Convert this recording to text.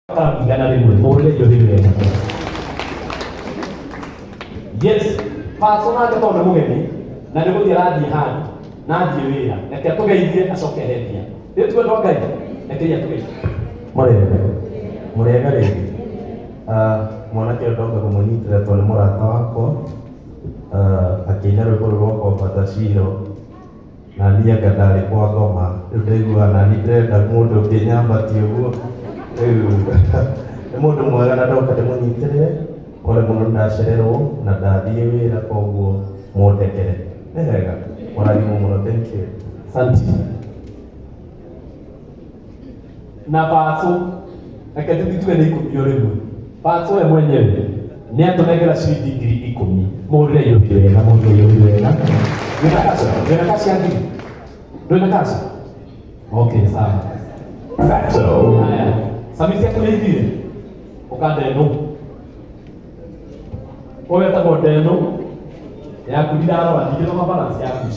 Gana rimwe mũhũrĩre irio wega. Yes, Paso nake tondũ mũgeni na nĩ gũthiĩ arathiĩ handũ na athiĩ wĩra, reke tũgeithie acoke hendia. Rĩu twendwo Ngai, rekei atũgeithie. Mũrĩega rĩngĩ. Mwanake ũyũ ndoka kũmũnyitĩra tondũ nĩ mũrata wakwa, akĩina rwĩmbo rũu rwa Kwambata Ciro, na niĩ anga ndarĩ kwa ngoma, rĩu ndaiguaga na niĩ ndĩrenda mũndũ ũngĩnyambatia ũguo. Rĩu nĩ mũndũ mwega na ndoka ndĩmũnyitĩrĩre, pole mũno ndacererwo na ndathiĩ wĩra, koguo mũndekere. Nĩ wega, mũrathimwo mũno, thank you. Asante. Na Paso, reke tũtitue nĩ ikũmi o rĩmwe. Paso we mwenyewe nĩ atũnengera ciringi 10,000. Mũhũrĩre irio wega, mũhũrĩre irio wega. Wĩna kaci ya ngiri? Ndũrĩ na kaci? Okay, sawa. Paso. Haya. Sami cia kũrĩithire? Ũkandeno. Oya ta modeno. Ya kudida arwa, ndio kama balance yako.